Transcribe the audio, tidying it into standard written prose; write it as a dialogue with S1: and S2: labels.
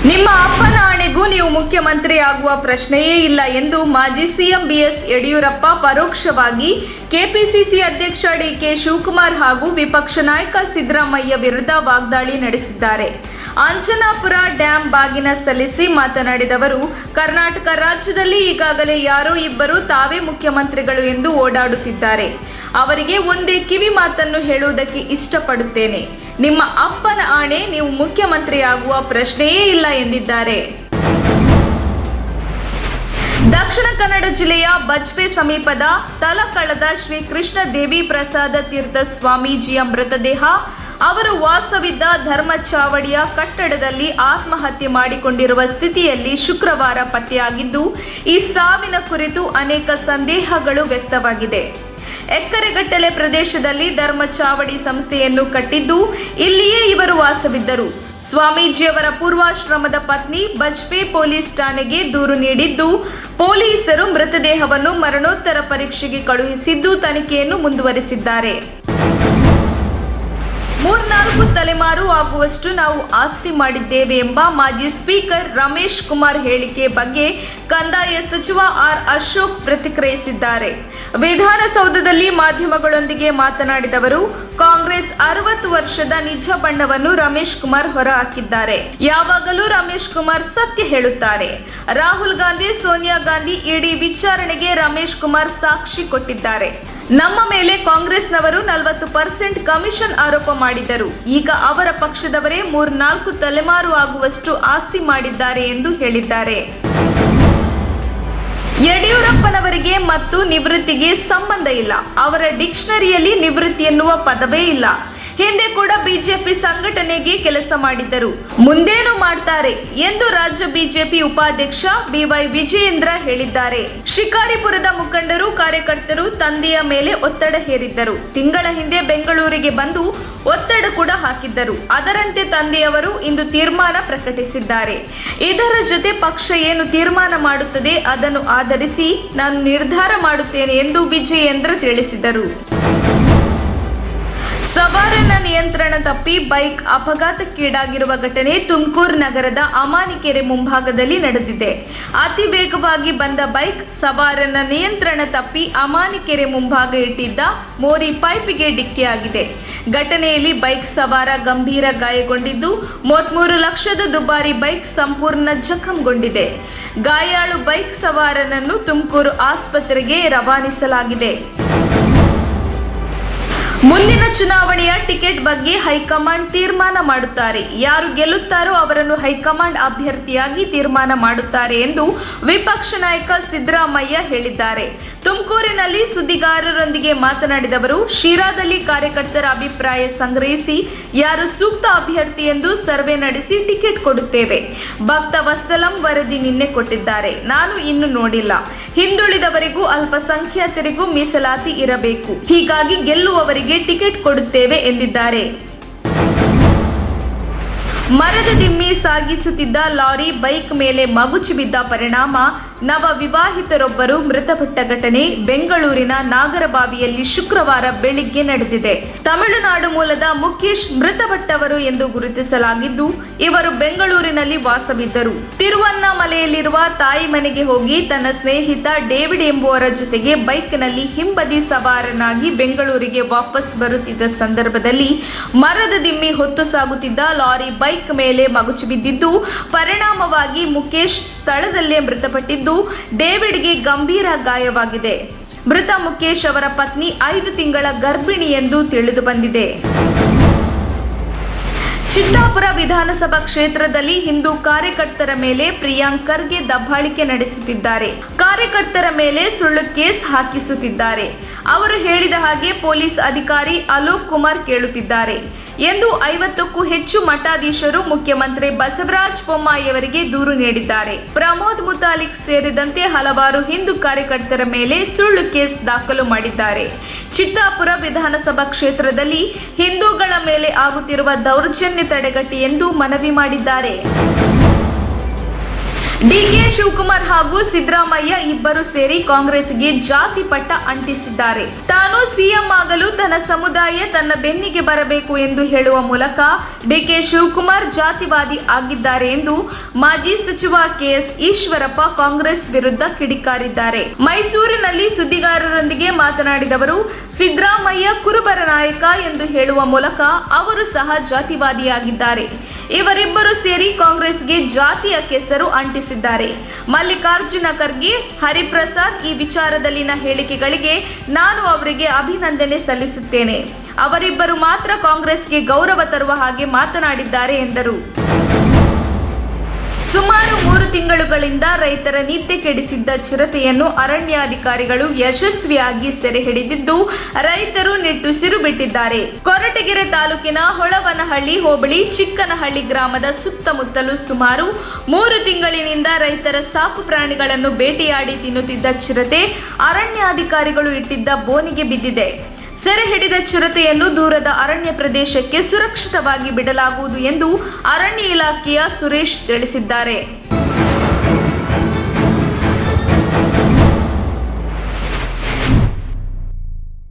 S1: ನಿಮ್ಮ ಅಪ್ಪನ ಆಣೆಗೂ ನೀವು ಮುಖ್ಯಮಂತ್ರಿ ಆಗುವ ಪ್ರಶ್ನೆಯೇ ಇಲ್ಲ ಎಂದು ಮಾಜಿ ಸಿಎಂ ಬಿಎಸ್ ಯಡಿಯೂರಪ್ಪ ಪರೋಕ್ಷವಾಗಿ ಕೆಪಿಸಿಸಿ ಅಧ್ಯಕ್ಷ ಡಿಕೆ ಶಿವಕುಮಾರ್ ಹಾಗೂ ವಿಪಕ್ಷ ನಾಯಕ ಸಿದ್ದರಾಮಯ್ಯ ವಿರುದ್ಧ ವಾಗ್ದಾಳಿ ನಡೆಸಿದ್ದಾರೆ. ಅಂಜನಾಪುರ ಡ್ಯಾಂ ಬಾಗಿನ ಸಲ್ಲಿಸಿ ಮಾತನಾಡಿದವರು, ಕರ್ನಾಟಕ ರಾಜ್ಯದಲ್ಲಿ ಈಗಾಗಲೇ ಯಾರೋ ಇಬ್ಬರು ತಾವೇ ಮುಖ್ಯಮಂತ್ರಿಗಳು ಎಂದು ಓಡಾಡುತ್ತಿದ್ದಾರೆ. ಅವರಿಗೆ ಒಂದೇ ಕಿವಿ ಮಾತನ್ನು ಹೇಳುವುದಕ್ಕೆ ಇಷ್ಟಪಡುತ್ತೇನೆ. ನಿಮ್ಮ ಅಪ್ಪನ ಆಣೆ, ನೀವು ಮುಖ್ಯಮಂತ್ರಿಯಾಗುವ ಪ್ರಶ್ನೆಯೇ ಇಲ್ಲ ಎಂದಿದ್ದಾರೆ. ದಕ್ಷಿಣ ಕನ್ನಡ ಜಿಲ್ಲೆಯ ಬಜ್ಪೆ ಸಮೀಪದ ತಲಕಳದ ಶ್ರೀ ಕೃಷ್ಣ ದೇವಿ ಪ್ರಸಾದ ತೀರ್ಥ ಸ್ವಾಮೀಜಿಯ ಮೃತದೇಹ ಅವರು ವಾಸವಿದ್ದ ಧರ್ಮಚಾವಡಿಯ ಕಟ್ಟಡದಲ್ಲಿ ಆತ್ಮಹತ್ಯೆ ಮಾಡಿಕೊಂಡಿರುವ ಸ್ಥಿತಿಯಲ್ಲಿ ಶುಕ್ರವಾರ ಪತ್ತೆಯಾಗಿದ್ದು, ಈ ಸಾವಿನ ಕುರಿತು ಅನೇಕ ಸಂದೇಹಗಳು ವ್ಯಕ್ತವಾಗಿದೆ. ಎಕರೆಗಟ್ಟಲೆ ಪ್ರದೇಶದಲ್ಲಿ ಧರ್ಮಚಾವಡಿ ಸಂಸ್ಥೆಯನ್ನು ಕಟ್ಟಿದ್ದು, ಇಲ್ಲಿಯೇ ಇವರು ವಾಸವಿದ್ದರು. ಸ್ವಾಮೀಜಿಯವರ ಪೂರ್ವಾಶ್ರಮದ ಪತ್ನಿ ಬಜ್ಪೆ ಪೊಲೀಸ್ ಠಾಣೆಗೆ ದೂರು ನೀಡಿದ್ದು, ಪೊಲೀಸರು ಮೃತದೇಹವನ್ನು ಮರಣೋತ್ತರ ಪರೀಕ್ಷೆಗೆ ಕಳುಹಿಸಿದ್ದು ತನಿಖೆಯನ್ನು ಮುಂದುವರಿಸಿದ್ದಾರೆ. 3-4 ತಲೆಮಾರು ಆಗುವಷ್ಟು ನಾವು ಆಸ್ತಿ ಮಾಡಿದ್ದೇವೆ ಎಂಬ ಮಾಜಿ ಸ್ಪೀಕರ್ ರಮೇಶ್ ಕುಮಾರ್ ಹೇಳಿಕೆ ಬಗ್ಗೆ ಕಂದಾಯ ಸಚಿವ ಆರ್ ಅಶೋಕ್ ಪ್ರತಿಕ್ರಿಯಿಸಿದ್ದಾರೆ. ವಿಧಾನಸೌಧದಲ್ಲಿ ಮಾಧ್ಯಮಗಳೊಂದಿಗೆ ಮಾತನಾಡಿದವರು, ಕಾಂಗ್ರೆಸ್ 60 ವರ್ಷದ ನಿಜ ಬಣ್ಣವನ್ನು ರಮೇಶ್ ಕುಮಾರ್ ಹೊರಹಾಕಿದ್ದಾರೆ. ಯಾವಾಗಲೂ ರಮೇಶ್ ಕುಮಾರ್ ಸತ್ಯ ಹೇಳುತ್ತಾರೆ. ರಾಹುಲ್ ಗಾಂಧಿ, ಸೋನಿಯಾ ಗಾಂಧಿ ಇಡಿ ವಿಚಾರಣೆಗೆ ರಮೇಶ್ ಕುಮಾರ್ ಸಾಕ್ಷಿ ಕೊಟ್ಟಿದ್ದಾರೆ. ನಮ್ಮ ಮೇಲೆ ಕಾಂಗ್ರೆಸ್ನವರು 40% ಕಮಿಷನ್ ಆರೋಪ ಮಾಡಿದ್ದರು. ಈಗ ಅವರ ಪಕ್ಷದವರೇ 3-4 ತಲೆಮಾರು ಆಗುವಷ್ಟು ಆಸ್ತಿ ಮಾಡಿದ್ದಾರೆ ಎಂದು ಹೇಳಿದ್ದಾರೆ. ಯಡಿಯೂರಪ್ಪನವರಿಗೆ ಮತ್ತು ನಿವೃತ್ತಿಗೆ ಸಂಬಂಧ ಇಲ್ಲ. ಅವರ ಡಿಕ್ಷನರಿಯಲ್ಲಿ ನಿವೃತ್ತಿ ಎನ್ನುವ ಪದವೇ ಇಲ್ಲ. ಹಿಂದೆ ಕೂಡ ಬಿಜೆಪಿ ಸಂಘಟನೆಗೆ ಕೆಲಸ ಮಾಡಿದ್ದರು. ಮುಂದೇನು ಮಾಡ್ತಾರೆ ಎಂದು ರಾಜ್ಯ ಬಿಜೆಪಿ ಉಪಾಧ್ಯಕ್ಷ ಬಿವೈ ವಿಜಯೇಂದ್ರ ಹೇಳಿದ್ದಾರೆ. ಶಿಕಾರಿಪುರದ ಮುಖಂಡರು, ಕಾರ್ಯಕರ್ತರು ತಂದೆಯ ಮೇಲೆ ಒತ್ತಡ ಹೇರಿದ್ದರು. ತಿಂಗಳ ಹಿಂದೆ ಬೆಂಗಳೂರಿಗೆ ಬಂದು ಒತ್ತಡ ಕೂಡ ಹಾಕಿದ್ದರು. ಅದರಂತೆ ತಂದೆಯವರು ಇಂದು ತೀರ್ಮಾನ ಪ್ರಕಟಿಸಿದ್ದಾರೆ. ಇದರ ಜೊತೆ ಪಕ್ಷ ಏನು ತೀರ್ಮಾನ ಮಾಡುತ್ತದೆ ಅದನ್ನು ಆಧರಿಸಿ ನಾನು ನಿರ್ಧಾರ ಮಾಡುತ್ತೇನೆ ಎಂದು ವಿಜಯೇಂದ್ರ ತಿಳಿಸಿದರು. ಸವಾರನ ನಿಯಂತ್ರಣ ತಪ್ಪಿ ಬೈಕ್ ಅಪಘಾತಕ್ಕೀಡಾಗಿರುವ ಘಟನೆ ತುಮಕೂರು ನಗರದ ಅಮಾನಿಕೆರೆ ಮುಂಭಾಗದಲ್ಲಿ ನಡೆದಿದೆ. ಅತಿ ವೇಗವಾಗಿ ಬಂದ ಬೈಕ್ ಸವಾರನ ನಿಯಂತ್ರಣ ತಪ್ಪಿ ಅಮಾನಿಕೆರೆ ಮುಂಭಾಗ ಇಟ್ಟಿದ್ದ ಮೋರಿ ಪೈಪಿಗೆ ಡಿಕ್ಕಿಯಾಗಿದೆ. ಘಟನೆಯಲ್ಲಿ ಬೈಕ್ ಸವಾರ ಗಂಭೀರ ಗಾಯಗೊಂಡಿದ್ದು, 33 ಲಕ್ಷದ ದುಬಾರಿ ಬೈಕ್ ಸಂಪೂರ್ಣ ಜಖಂಗೊಂಡಿದೆ. ಗಾಯಾಳು ಬೈಕ್ ಸವಾರನನ್ನು ತುಮಕೂರು ಆಸ್ಪತ್ರೆಗೆ ರವಾನಿಸಲಾಗಿದೆ. ಮುಂದಿನ ಚುನಾವಣೆಯ ಟಿಕೆಟ್ ಬಗ್ಗೆ ಹೈಕಮಾಂಡ್ ತೀರ್ಮಾನ ಮಾಡುತ್ತಾರೆ. ಯಾರು ಗೆಲ್ಲುತ್ತಾರೋ ಅವರನ್ನು ಹೈಕಮಾಂಡ್ ಅಭ್ಯರ್ಥಿಯಾಗಿ ತೀರ್ಮಾನ ಮಾಡುತ್ತಾರೆ ಎಂದು ವಿಪಕ್ಷ ನಾಯಕ ಸಿದ್ದರಾಮಯ್ಯ ಹೇಳಿದ್ದಾರೆ. ತುಮಕೂರಿನಲ್ಲಿ ಸುದ್ದಿಗಾರರೊಂದಿಗೆ ಮಾತನಾಡಿದವರು, ಶಿರಾದಲ್ಲಿ ಕಾರ್ಯಕರ್ತರ ಅಭಿಪ್ರಾಯ ಸಂಗ್ರಹಿಸಿ ಯಾರು ಸೂಕ್ತ ಅಭ್ಯರ್ಥಿ ಎಂದು ಸರ್ವೆ ನಡೆಸಿ ಟಿಕೆಟ್ ಕೊಡುತ್ತೇವೆ. ಭಕ್ತ ವಸ್ತಲಂ ವರದಿ ನಿನ್ನೆ ಕೊಟ್ಟಿದ್ದಾರೆ. ನಾನು ಇನ್ನು ನೋಡಿಲ್ಲ. ಹಿಂದುಳಿದವರಿಗೂ ಅಲ್ಪಸಂಖ್ಯಾತರಿಗೂ ಮೀಸಲಾತಿ ಇರಬೇಕು. ಹೀಗಾಗಿ ಗೆಲ್ಲುವವರಿಗೆ ಟಿಕೆಟ್ ಕೊಡುತ್ತೇವೆ ಎಂದಿದ್ದಾರೆ. ಮರದ ದಿಮ್ಮಿ ಸಾಗಿಸುತ್ತಿದ್ದ ಲಾರಿ ಬೈಕ್ ಮೇಲೆ ಮಗುಚಿ ಬಿದ್ದ ಪರಿಣಾಮ ನವ ವಿವಾಹಿತರೊಬ್ಬರು ಮೃತಪಟ್ಟ ಘಟನೆ ಬೆಂಗಳೂರಿನ ನಾಗರಬಾವಿಯಲ್ಲಿ ಶುಕ್ರವಾರ ಬೆಳಿಗ್ಗೆ ನಡೆದಿದೆ. ತಮಿಳುನಾಡು ಮೂಲದ ಮುಖೇಶ್ ಮೃತಪಟ್ಟವರು ಎಂದು ಗುರುತಿಸಲಾಗಿದ್ದು, ಇವರು ಬೆಂಗಳೂರಿನಲ್ಲಿ ವಾಸವಿದ್ದರು. ತಿರುವಣ್ಣಾಮಲೆಯಲ್ಲಿರುವ ತಾಯಿ ಮನೆಗೆ ಹೋಗಿ ತನ್ನ ಸ್ನೇಹಿತ ಡೇವಿಡ್ ಎಂಬುವರ ಜೊತೆಗೆ ಬೈಕ್ನಲ್ಲಿ ಹಿಂಬದಿ ಸವಾರನಾಗಿ ಬೆಂಗಳೂರಿಗೆ ವಾಪಸ್ ಬರುತ್ತಿದ್ದ ಸಂದರ್ಭದಲ್ಲಿ ಮರದ ದಿಮ್ಮಿ ಹೊತ್ತು ಸಾಗುತ್ತಿದ್ದ ಲಾರಿ ಬೈಕ್ ಮೇಲೆ ಮಗುಚಿ ಬಿದ್ದಿದ್ದು, ಪರಿಣಾಮವಾಗಿ ಮುಖೇಶ್ ಸ್ಥಳದಲ್ಲೇ ಮೃತಪಟ್ಟಿದ್ದು, ಡೇವಿಡ್ಗೆ ಗಂಭೀರ ಗಾಯವಾಗಿದೆ. ಮೃತ ಮುಖೇಶ್ ಅವರ ಪತ್ನಿ 5 ತಿಂಗಳ ಗರ್ಭಿಣಿ ಎಂದು ತಿಳಿದು ಬಂದಿದೆ. ಚಿತ್ತಾಪುರ ವಿಧಾನಸಭಾ ಕ್ಷೇತ್ರದಲ್ಲಿ ಹಿಂದೂ ಕಾರ್ಯಕರ್ತರ ಮೇಲೆ ಪ್ರಿಯಾಂಕ್ ಖರ್ಗೆ ದಬ್ಬಾಳಿಕೆ ನಡೆಸುತ್ತಿದ್ದಾರೆ. ಕಾರ್ಯಕರ್ತರ ಮೇಲೆ ಸುಳ್ಳು ಕೇಸ್ ಹಾಕಿಸುತ್ತಿದ್ದಾರೆ. ಅವರು ಹೇಳಿದ ಹಾಗೆ ಪೊಲೀಸ್ ಅಧಿಕಾರಿ ಅಲೋಕ್ ಕುಮಾರ್ ಕೇಳುತ್ತಿದ್ದಾರೆ ಎಂದು 50ಕ್ಕೂ ಹೆಚ್ಚು ಮಠಾಧೀಶರು ಮುಖ್ಯಮಂತ್ರಿ ಬಸವರಾಜ ಬೊಮ್ಮಾಯಿಯವರಿಗೆ ದೂರು ನೀಡಿದ್ದಾರೆ. ಪ್ರಮೋದ್ ಮುತಾಲಿಕ್ ಸೇರಿದಂತೆ ಹಲವಾರು ಹಿಂದೂ ಕಾರ್ಯಕರ್ತರ ಮೇಲೆ ಸುಳ್ಳು ಕೇಸ್ ದಾಖಲು ಮಾಡಿದ್ದಾರೆ. ಚಿತ್ತಾಪುರ ವಿಧಾನಸಭಾ ಕ್ಷೇತ್ರದಲ್ಲಿ ಹಿಂದೂಗಳ ಮೇಲೆ ಆಗುತ್ತಿರುವ ದೌರ್ಜನ್ಯ ತಡೆಗಟ್ಟಿ ಎಂದು ಮನವಿ ಮಾಡಿದ್ದಾರೆ. ಡಿಕೆ ಶಿವಕುಮಾರ್ ಹಾಗೂ ಸಿದ್ದರಾಮಯ್ಯ ಇಬ್ಬರು ಸೇರಿ ಕಾಂಗ್ರೆಸ್ಗೆ ಜಾತಿ ಪಟ್ಟ ಅಂಟಿಸಿದ್ದಾರೆ. ತಾನು ಸಿಎಂ ಆಗಲು ತನ್ನ ಸಮುದಾಯ ತನ್ನ ಬೆನ್ನಿಗೆ ಬರಬೇಕು ಎಂದು ಹೇಳುವ ಮೂಲಕ ಡಿಕೆ ಶಿವಕುಮಾರ್ ಜಾತಿವಾದಿ ಆಗಿದ್ದಾರೆ ಎಂದು ಮಾಜಿ ಸಚಿವ ಕೆಎಸ್ ಈಶ್ವರಪ್ಪ ಕಾಂಗ್ರೆಸ್ ವಿರುದ್ಧ ಕಿಡಿಕಾರಿದ್ದಾರೆ. ಮೈಸೂರಿನಲ್ಲಿ ಸುದ್ದಿಗಾರರೊಂದಿಗೆ ಮಾತನಾಡಿದ ಅವರು, ಸಿದ್ದರಾಮಯ್ಯ ಕುರುಬರ ನಾಯಕ ಎಂದು ಹೇಳುವ ಮೂಲಕ ಅವರು ಸಹ ಜಾತಿವಾದಿಯಾಗಿದ್ದಾರೆ. ಇವರಿಬ್ಬರು ಸೇರಿ ಕಾಂಗ್ರೆಸ್ಗೆ ಜಾತಿಯ ಕೆಸರು ಅಂಟಿಸಿದ್ದಾರೆ. ಮಲ್ಲಿಕಾರ್ಜುನ ಖರ್ಗೆ, ಹರಿಪ್ರಸಾದ್ ಈ ವಿಚಾರದಲ್ಲಿನ ಹೇಳಿಕೆಗಳಿಗೆ ನಾನು ಅವರಿಗೆ ಅಭಿನಂದನೆ ಸಲ್ಲಿಸುತ್ತೇನೆ. ಅವರಿಬ್ಬರು ಮಾತ್ರ ಕಾಂಗ್ರೆಸ್ಗೆ ಗೌರವ ತರುವ ಹಾಗೆ ಮಾತನಾಡಿದ್ದಾರೆ ಎಂದರು. ಸುಮಾರು 3 ತಿಂಗಳುಗಳಿಂದ ರೈತರ ನಿದ್ದೆ ಕೆಡಿಸಿದ್ದ ಚಿರತೆಯನ್ನು ಅರಣ್ಯಾಧಿಕಾರಿಗಳು ಯಶಸ್ವಿಯಾಗಿ ಸೆರೆ ಹಿಡಿದಿದ್ದು ರೈತರು ನಿಟ್ಟುಸಿರು ಬಿಟ್ಟಿದ್ದಾರೆ. ಕೊರಟಗೆರೆ ತಾಲೂಕಿನ ಹೊಳವನಹಳ್ಳಿ ಹೋಬಳಿ ಚಿಕ್ಕನಹಳ್ಳಿ ಗ್ರಾಮದ ಸುತ್ತಮುತ್ತಲೂ ಸುಮಾರು 3 ತಿಂಗಳಿನಿಂದ ರೈತರ ಸಾಕು ಪ್ರಾಣಿಗಳನ್ನು ಬೇಟೆಯಾಡಿ ತಿನ್ನುತ್ತಿದ್ದ ಚಿರತೆ ಅರಣ್ಯಾಧಿಕಾರಿಗಳು ಇಟ್ಟಿದ್ದ ಬೋನಿಗೆ ಬಿದ್ದಿದೆ. ಸೆರೆ ಹಿಡಿದ ಚಿರತೆಯನ್ನು ದೂರದ ಅರಣ್ಯ ಪ್ರದೇಶಕ್ಕೆ ಸುರಕ್ಷಿತವಾಗಿ ಬಿಡಲಾಗುವುದು ಎಂದು ಅರಣ್ಯ ಇಲಾಖೆಯ ಸುರೇಶ್ ತಿಳಿಸಿದ್ದಾರೆ.